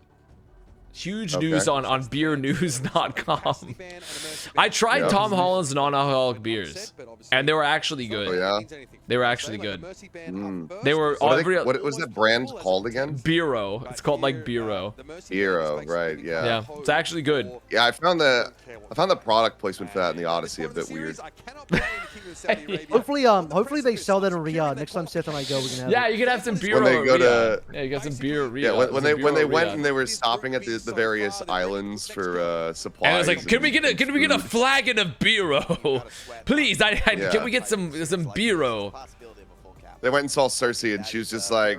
Huge news on beernews.com. I tried Tom Holland's non-alcoholic beers, and they were actually good. Oh, yeah? They were actually good. They were What was that brand called again? Beero. It's called like Beero. Beero, right? Yeah. Yeah, it's actually good. Yeah, I found the product placement for that in the Odyssey a bit weird. Hopefully they sell that in Riyadh. Next time Seth and I go, we can have Yeah, it. you can have some beer. When they go to yeah, you got some beer. At yeah, Riyadh. when they went and they were stopping at the various islands for supplies. And I was like, can we get a flagon of Beero, please? Can we get some Beero? They went and saw Cersei, and she was just like,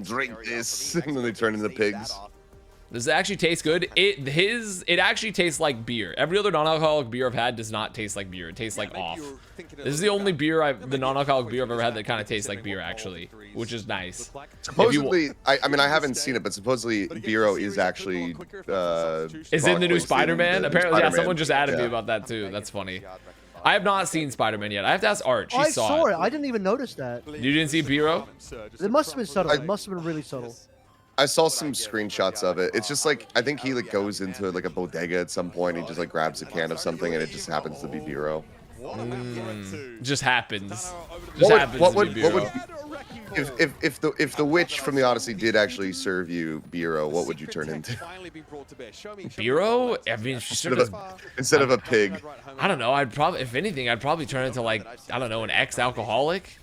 drink this, and then they turned into pigs. Does it actually taste good? It actually tastes like beer. Every other non-alcoholic beer I've had does not taste like beer. It tastes like off. This is the only the non-alcoholic beer I've ever had that kind of tastes like beer, actually, which is nice. Supposedly, I mean, I haven't seen it, but supposedly Beero is actually is in the new Spider-Man? Apparently, yeah. Someone just added me yeah. about that too. That's funny. I have not seen Spider-Man yet. I have to ask Art. She I saw it. I didn't even notice that. You didn't see Beero? It must have been subtle. It must have been really subtle. I saw some screenshots of it. It's just like, I think he like goes into like a bodega at some point. He just like grabs a can of something, and it just happens to be Beero. Just happens. What would if the witch from the Odyssey did actually serve you Beero, what would you turn into? Beero? I mean, instead of a pig. I don't know. If anything, I'd probably turn into like, I don't know, an ex-alcoholic.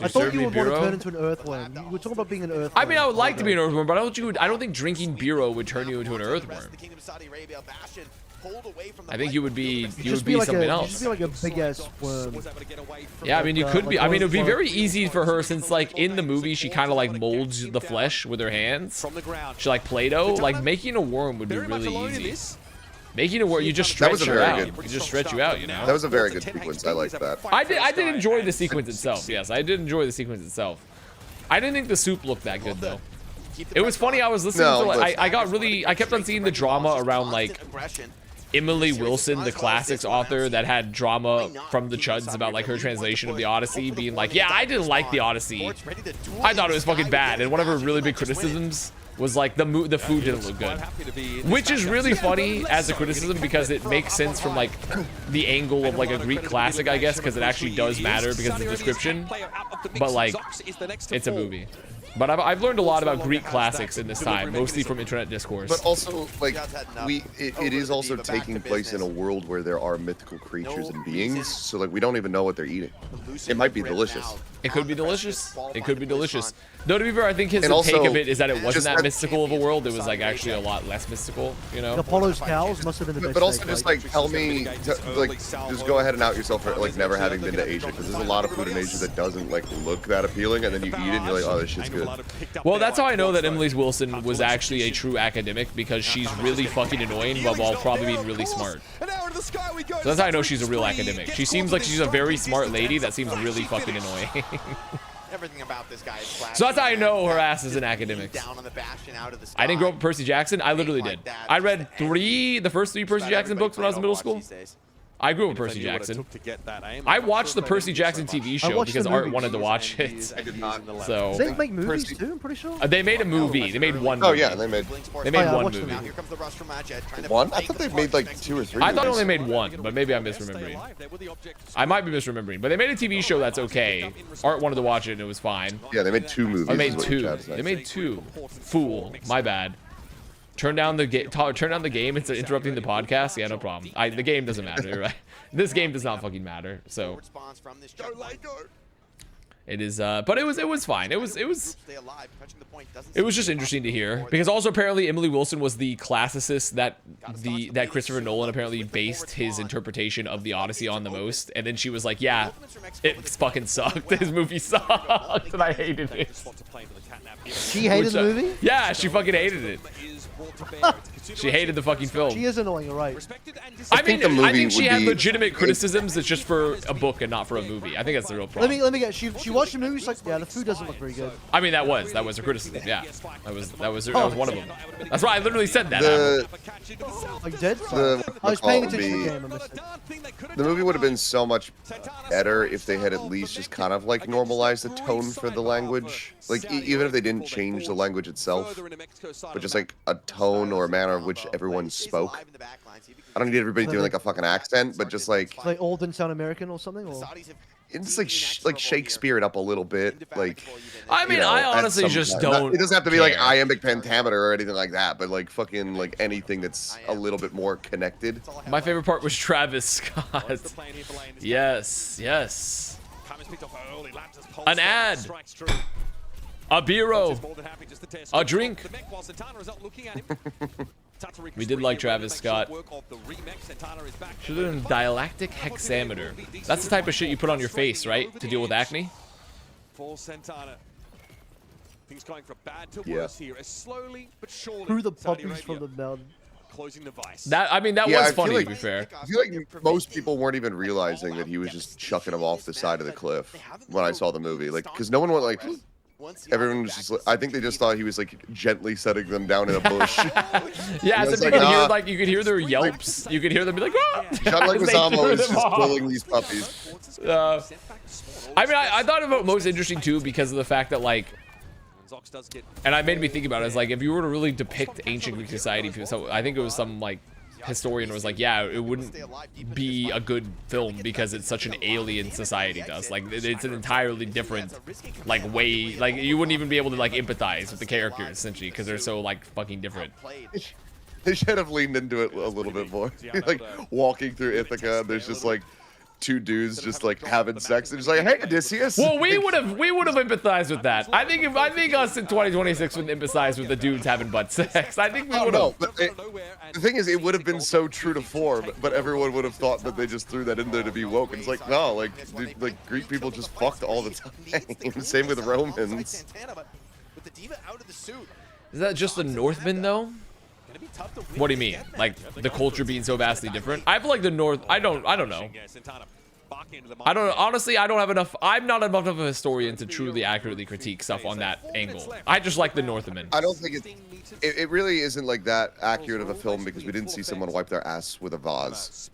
I thought you would want to turn into an earthworm. You were talking about being an earthworm. I mean, I would like to be an earthworm, but I don't think drinking Beero would turn you into an earthworm. I think you would be something else. You'd be like a big ass worm. Yeah, I mean, you could be. I mean, it would be very easy for her since, like, in the movie, she kind of like molds the flesh with her hands. She like Play-Doh. Like making a worm would be really easy. Making it work, you just stretch her out. You just stretch you out, you know. That was a very good sequence. I liked that. I did enjoy the sequence itself. Yes, I did enjoy the sequence itself. I didn't think the soup looked that good though. It was funny. I was listening to like, I kept on seeing the drama around like Emily Wilson, the classics author that had drama from the chuds about like her translation of the Odyssey, being like, yeah, I didn't like the Odyssey. I thought it was fucking bad, and one of her really big criticisms was like the food didn't look good, which is really funny as a criticism because it makes sense from like the angle of like a Greek classic, I guess, because it actually does matter because of the description, but like it's a movie. But I've learned a lot about Greek classics in this time, mostly from internet discourse. But also, like, it is also taking place in a world where there are mythical creatures and beings, so like we don't even know what they're eating. It might be delicious. It could be delicious. It could be delicious. Though, to be fair, I think his take of it is that it wasn't that mystical of a world. It was like actually a lot less mystical, you know? Apollo's cows must have been the best. But also just like tell me, like just go ahead and out yourself for like never having been to Asia, because there's a lot of food in Asia that doesn't like look that appealing, and then you eat it and you're like, oh, this shit's good. Well, that's how I know that Emily Wilson was actually a true academic, because she's really fucking annoying while probably being really smart. So that's how I know she's a real academic. She seems like she's a very smart lady that seems really fucking annoying. Everything about this guy is so that's how I know her ass is an academic. I didn't grow up with Percy Jackson. I literally did. I read the first three Percy Jackson books when I was in middle school. I grew up with Percy Jackson. I watched the Percy Jackson TV show because Art wanted to watch it. I did not. So Did they make movies too? I'm pretty sure. they made a movie. They made one. Oh movie. yeah, they made one movie. one. I thought they made like 2 or 3. I thought they only made one, but maybe I'm misremembering. I might be misremembering, but they made a TV show that's okay. Art wanted to watch it and it was fine. Yeah, they made 2 movies. They made 2. They made 2. Fool. My bad. Turn down the game instead of interrupting the podcast. Yeah, no problem. The game doesn't matter, right? This game does not fucking matter. So it is. But it was fine. It was just interesting to hear, because also apparently Emily Wilson was the classicist that Christopher Nolan apparently based his interpretation of the Odyssey on the most, and then she was like, yeah, it fucking sucked. His movie sucked, and I hated it. She hated the movie? Yeah, she fucking hated it. She hated the fucking film. She is annoying, you're right. I mean, think the movie I think she would had be- legitimate criticisms. It's just for a book and not for a movie. I think that's the real problem. Let me get. She watched the movie. She's like, yeah, the food doesn't look very good. I mean, that was her criticism. Yeah, that was one of them. That's why I literally said that. Like dead. The- I was paying the- attention to the game. I missed it. The movie would have been so much better if they had at least just kind of like normalized the tone for the language. Like even if they didn't change the language itself, but just like a tone or a manner of which everyone spoke. I don't need everybody doing like a fucking accent, but just like It's like old and sound American or something. Or it's like Shakespeare it up a little bit. Like I mean, you know, I at honestly some just time. don't. It doesn't have to be like care. iambic pentameter or anything like that, but like fucking like anything that's a little bit more connected. My favorite part was Travis Scott. Yes, yes. An ad. A bureau. A drink. We did like Travis Scott. Should have done dialectic hexameter. That's the type of shit you put on your face, right? To deal with acne? Things going from bad to Yeah. worse here, as slowly but surely. through the Saudi puppies from Arabia the mountain. closing the vice. That I mean, that Yeah, was I feel funny, like- to be fair. I feel like most people weren't even realizing that he was just chucking him off the side of the cliff when I saw the movie. Like, because no one went like, everyone was just. I think they just thought he was like gently setting them down in a bush. Yeah, as It's if you like, could hear nah. like you could hear their yelps. You could hear them be like, ah! John As they Leguizamo threw is them just off. killing these puppies. I mean, I thought about most interesting too because of the fact that like, and it made me think about it. It's like if you were to really depict ancient Greek society, so I think it was some like historian was like, yeah, it wouldn't be a good film because it's such an alien society to us. Like it's an entirely different like way. Like you wouldn't even be able to like empathize with the characters essentially because they're so like fucking different. They should have leaned into it a little bit more. Like walking through Ithaca, there's just like two dudes just like having sex. They're just like, hey, Odysseus. Well, we would have empathized with that. I think us in 2026 would empathize with the dudes having butt sex. I think we I would don't know, have. but the thing is, it would have been so true to form, but everyone would have thought that they just threw that in there to be woke. And it's like, no, like, dude, like Greek people just fucked all the time. Same with Romans. Is that just the Northmen though? What do you mean? Like the culture being so vastly different? I feel like the North. I don't know. Honestly, I don't have enough. I'm not enough of a historian to truly accurately critique stuff on that angle. I just like the Northmen. I don't think it really isn't like that accurate of a film because we didn't see someone wipe their ass with a vase.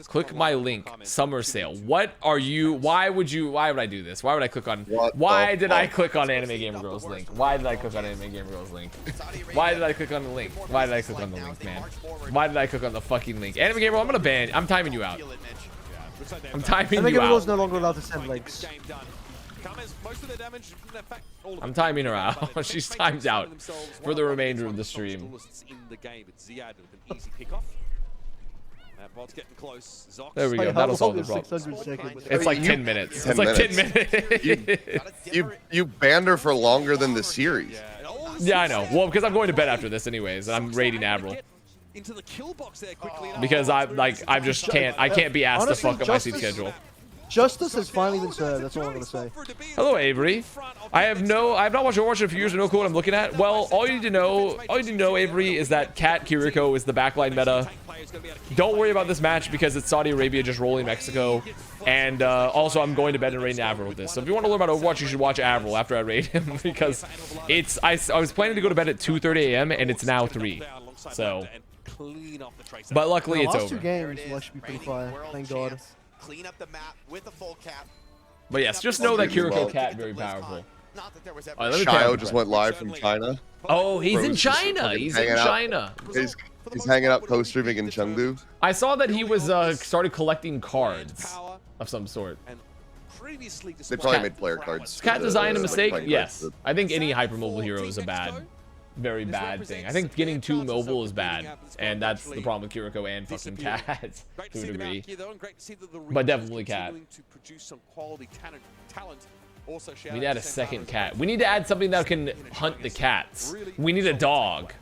Click my link. Summer sale. What are you? Why would I do this? Why would I click on? What Why the did I fuck? click on Anime Gamer Girls link? Why did I click on Anime Gamer Girls link? Why did I click on the link? Why did I click on the link, man? Why did I click on the fucking link? Anime Gamer, I'm gonna ban. I'm timing you out. I'm timing I think you everyone's out. no longer allowed to send links. I'm timing her out. She's timed out for the remainder of the stream. There we go. How That'll solve long the is problem. 600 seconds? It's like 10 minutes. It's like 10 minutes. You banned her for longer than the series. Yeah, I know. Well, because I'm going to bed after this anyways, and I'm raiding Avril. Because I just can't. I can't be asked Honestly, to fuck up my sleep schedule. Justice has finally been served. That's all I'm gonna say. Hello, Avery. I have not watched Overwatch in a few years. I know what I'm looking at. Well, all you need to know, Avery, is that Cat Kiriko is the backline meta. Don't worry about this match because it's Saudi Arabia just rolling Mexico. And also, I'm going to bed and raid Avril with this. So if you want to learn about Overwatch, you should watch Avril after I raid him because it's. I was planning to go to bed at 2:30 a.m. and it's now 3. So. But luckily, The it's last over. 2 games will should be pretty fire. Thank God. Clean up the map with a full cap. But yes, just know that Kiriko Cat very powerful. All right, let me Shio just went live from China. Oh, he's Bro, in he's just China. fucking He's in hanging out. China. He's hanging out co-streaming in Chengdu. I saw that he was started collecting cards of some sort. They probably made player cards. Is Cat design a mistake? playing Yes. cards. I think any hypermobile hero is a very bad thing. I think getting too mobile is bad, and that's the problem with Kiriko and fucking Cat to a degree. But definitely Cat. We need to add a second cat. We need to add something that can hunt the cats. We need a dog.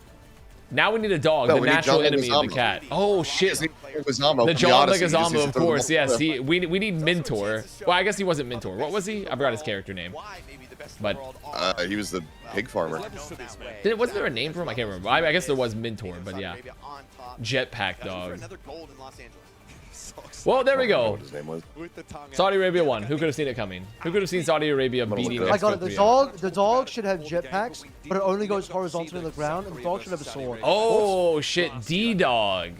Now we need a dog, No, the we need natural John enemy of the Leguizamo. cat. Oh shit. Leguizamo The from John Odyssey, because Leguizamo, he's of the course. little- Yes, we need Mentor. Well, I guess he wasn't Mentor. What was he? I forgot his character name. But he was the pig farmer. wasn't there a name for him? I can't remember. I guess there was Mentor, but yeah. Jetpack dog. Well, there we I don't know go. what his name was. Saudi Arabia won. Who could have seen it coming? Who could have seen Saudi Arabia beating I I got it. Mexico 3-0? The dog should have jetpacks, but it only goes horizontally on the ground, and the dog should have a sword. Oh shit, D-Dog.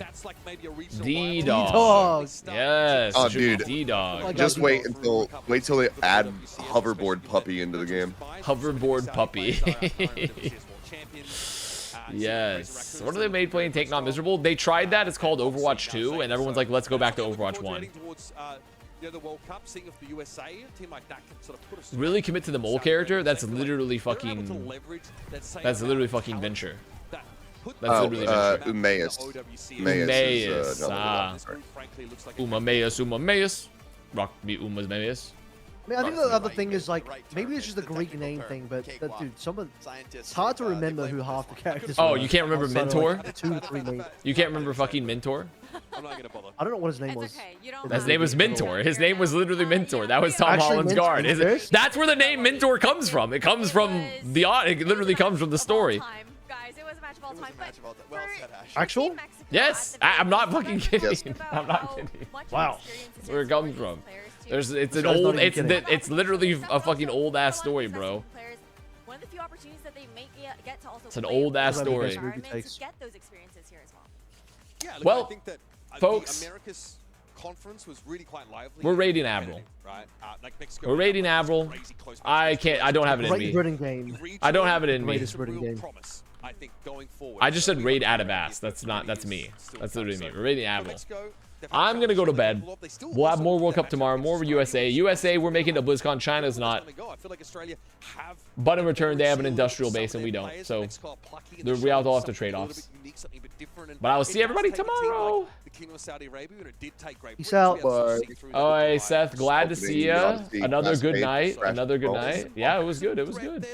D-Dog. Dog. Yes. Oh, it should be dude. D-Dog. Just wait till they add hoverboard puppy into the game. Hoverboard puppy. Yes. What are they made playing Take Not Miserable? They tried that. It's called Overwatch 2, and everyone's like, let's go back to Overwatch 1. Really commit to the mole character? That's literally fucking Venture. That's literally Venture. Umaeus. Umaeus. Umaeus. Rock me Umaeus. I mean, I think the other thing is like maybe it's just a Greek name thing, but dude, it's hard to remember who half the characters. Oh, were you can't remember outside of, Mentor? like, 2 or 3 names. You can't remember fucking Mentor? I don't know what his name was. His name was Mentor. His name was literally Mentor. That was Tom Actually, Holland's Mentor? guard. Serious? That's where the name Mentor comes from. It comes from the it literally comes from the story. Actual? Yes, I'm not fucking kidding. Yes. I'm not kidding. Wow. That's where it comes from. It's an guy's not old. even kidding. It's literally a fucking old ass story, bro. It's an old ass story. Well, I think that folks, the Americas conference was really quite lively. we're raiding Avril. Right? Like Mexico, We're raiding Avril. I don't have it in Great me. Britain game. I don't have it in me. Greatest Britain game. I think going forward. I just said raid Avast. That's me. That's literally me. We're raiding Avril. I'm gonna go to bed. We'll have more World Cup tomorrow, more USA. USA, we're making a BlizzCon. China's not. But in return, they have an industrial base and we don't. So we all have to trade offs. But I will see everybody tomorrow. Peace out. Bye. All right, Seth. Glad to see ya. Odyssey, Another good classmate, night. fresh Another good balls. night. Yeah, it was good. It was good.